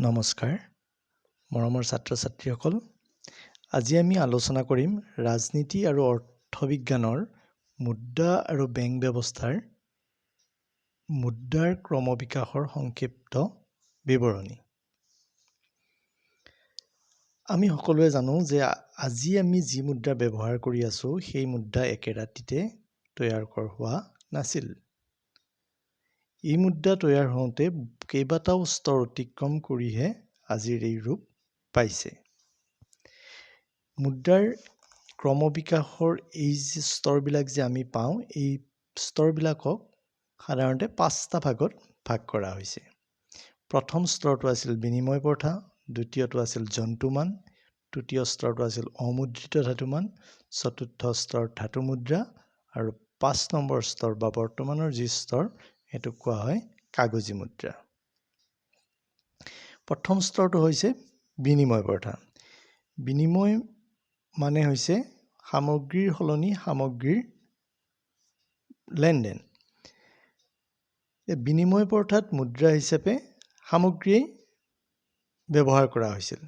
নমস্কাৰ মৰমৰ ছাত্ৰ ছাত্ৰীসকল আজি আমি আলোচনা কৰিম ৰাজনীতি আৰু অৰ্থবিজ্ঞানৰ মুদ্ৰা আৰু বেংক ব্যৱস্থাৰ মুদ্ৰাৰ ক্ৰমবিকাশৰ সংক্ষিপ্ত বিৱৰণী আমি সকলোৱে জানো যে আজি আমি যি মুদ্ৰা ব্যৱহাৰ কৰি আছো সেই মুদ্ৰা একে ৰাতিতে তৈয়াৰ হোৱা নাছিল এই মুদ্ৰা তৈয়াৰ হওঁতে কেইবাটাও স্তৰ অতিক্ৰম কৰিহে আজিৰ এই ৰূপ পাইছে মুদ্ৰাৰ ক্ৰমবিকাশৰ এই যে স্তৰবিলাক যে আমি পাওঁ এই স্তৰবিলাকক সাধাৰণতে 5টা ভাগত ভাগ কৰা হৈছে প্ৰথম স্তৰটো আছিল বিনিময় প্ৰথা দ্বিতীয়টো আছিল জন্তুমান তৃতীয় স্তৰটো আছিল অমুদ্ৰিত ধাতুমান চতুৰ্থ স্তৰ ধাতু মুদ্ৰা আৰু 5 নম্বৰ স্তৰ বা বৰ্তমানৰ যি স্তৰ এটো কোৱা হয় কাগজী মুদ্ৰা প্ৰথম স্তৰটো হৈছে বিনিময় প্ৰথা বিনিময় মানে হৈছে সামগ্ৰীৰ সলনি সামগ্ৰীৰ লেনদেন বিনিময় প্ৰথাত মুদ্ৰা হিচাপে সামগ্ৰী ব্যৱহাৰ কৰা হৈছিল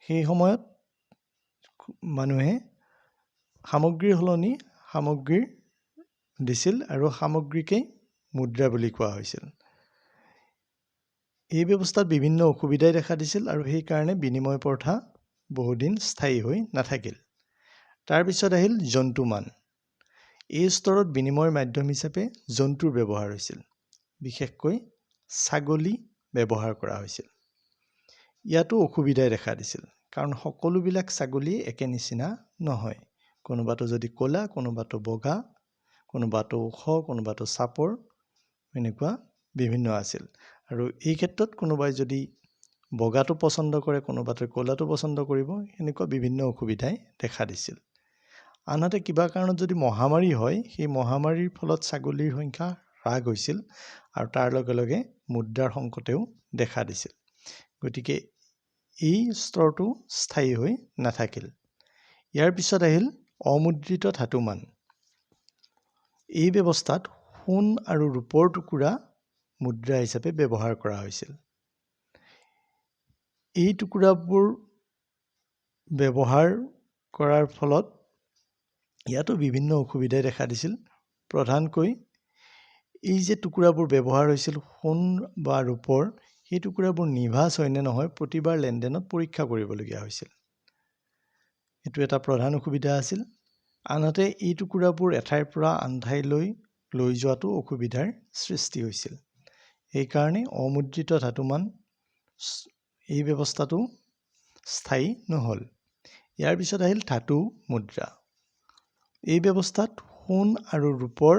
সেই সময়ত মানুহে সামগ্ৰীৰ সলনি সামগ্ৰীৰ দিছিল আৰু সামগ্ৰীকে মুদ্ৰা বুলি কোৱা হৈছিল এই ব্যৱস্থাত বিভিন্ন অসুবিধাই দেখা দিছিল আৰু সেই কাৰণে বিনিময় প্ৰথা বহুদিন স্থায়ী হৈ নাথাকিল তাৰ পিছত আহিল জন্তুমান এই স্তৰত বিনিময়ৰ মাধ্যম হিচাপে জন্তুৰ ব্যৱহাৰ হৈছিল বিশেষকৈ ছাগলী ব্যৱহাৰ কৰা হৈছিল ইয়াতো অসুবিধাই দেখা দিছিল কাৰণ সকলোবিলাক ছাগলী একে নিচিনা নহয় কোনোবাটো যদি ক'লা কোনোবাটো বগা কোনোবাটো ওখ কোনোবাটো চাপৰ এনেকুৱা বিভিন্ন আছিল আৰু এই ক্ষেত্ৰত কোনোবাই যদি বগাটো পছন্দ কৰে কোনোবাটো ক'লাটো পছন্দ কৰিব এনেকুৱা বিভিন্ন অসুবিধাই দেখা দিছিল আনহাতে কিবা কাৰণত যদি মহামাৰী হয় সেই মহামাৰীৰ ফলত ছাগলীৰ সংখ্যা হ্ৰাস হৈছিল আৰু তাৰ লগে লগে মুদ্ৰাৰ সংকটেও দেখা দিছিল গতিকে এই স্তৰটো স্থায়ী হৈ নাথাকিল ইয়াৰ পিছত আহিল অমুদ্ৰিত ধাতুমান এই ব্যৱস্থাত সোণ আৰু ৰূপৰ টুকুৰা মুদ্ৰা হিচাপে ব্যৱহাৰ কৰা হৈছিল এই টুকুৰাবোৰ ব্যৱহাৰ কৰাৰ ফলত ইয়াতো বিভিন্ন অসুবিধাই দেখা দিছিল প্ৰধানকৈ এই যে টুকুৰাবোৰ ব্যৱহাৰ হৈছিল সোণ বা ৰূপৰ সেই টুকুৰাবোৰ নিভাঁজ হয় নে নহয় প্ৰতিবাৰ লেনদেনত পৰীক্ষা কৰিবলগীয়া হৈছিল এইটো এটা প্ৰধান অসুবিধা আছিল আনহাতে এই টুকুৰাবোৰ এঠাইৰ পৰা আন ঠাইলৈ লৈ যোৱাটো অসুবিধাৰ সৃষ্টি হৈছিল এইকাৰণে অমুদ্ৰিত ধাতুমান এই ব্যৱস্থাটো স্থায়ী নহ'ল ইয়াৰ পিছত আহিল ধাতু মুদ্ৰা এই ব্যৱস্থাত সোণ আৰু ৰূপৰ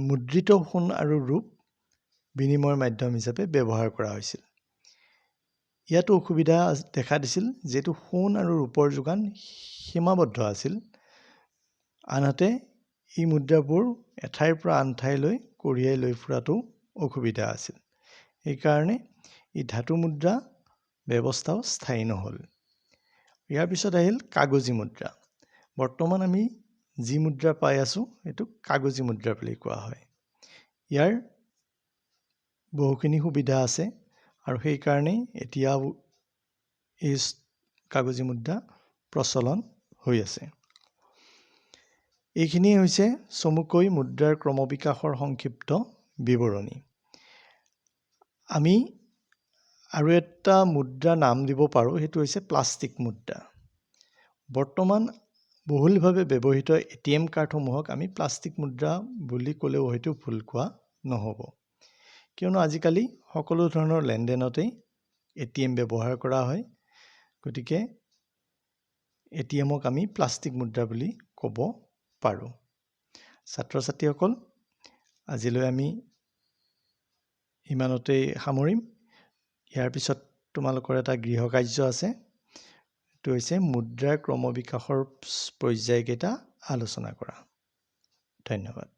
মুদ্ৰিত সোণ আৰু ৰূপ বিনিময়ৰ মাধ্যম হিচাপে ব্যৱহাৰ কৰা হৈছিল ইয়াতো অসুবিধা দেখা দিছিল যেটো সোণ আৰু ৰূপৰ যোগান সীমাবদ্ধ আছিল আনহাতে এই মুদ্ৰাবোৰ এঠাইৰ পৰা আন ঠাইলৈ কঢ়িয়াই লৈ ফুৰাটো অসুবিধা আছিল এইকাৰণে এই ধাতু মুদ্ৰা ব্যৱস্থাও স্থায়ী নহ'ল ইয়াৰ পিছত আহিল কাগজী মুদ্ৰা বৰ্তমান আমি যি মুদ্ৰা পাই আছো এটো কাগজী মুদ্ৰা বুলি কোৱা হয় ইয়াৰ বহুখিনি সুবিধা আছে আৰু সেই কাৰণে এতিয়া এই কাগজী মুদ্ৰা প্ৰচলন হৈ আছে এইখিনি হৈছে চমুকৈ মুদ্ৰাৰ ক্ৰমবিকাশৰ সংক্ষিপ্ত বিৱৰণী আমি আৰু এটা মুদ্ৰা নাম দিব পাৰো সেইটো হৈছে প্লাষ্টিক মুদ্ৰা বৰ্তমান বহুলভাৱে ব্যৱহৃত এটিএম কাৰ্ডসমূহক আমি প্লাষ্টিক মুদ্ৰা বুলি ক'লেও হয়তো ভুল কোৱা নহ'ব কিয়নো আজিকালি সকলো ধৰণৰ লেনদেনতেই এটিএম ব্যৱহাৰ কৰা হয় গতিকে এটিএমক আমি প্লাষ্টিক মুদ্ৰা বুলি ক'ব পাৰো ছাত্ৰ ছাত্ৰীসকল আজিলৈ আমি ইমানতেই সামৰিম ইয়াৰ পিছত তোমালোকৰ এটা গৃহ কাৰ্য আছে এইটো হৈছে মুদ্ৰাৰ ক্ৰমবিকাশৰ পৰ্যায়কেইটা আলোচনা কৰা ধন্যবাদ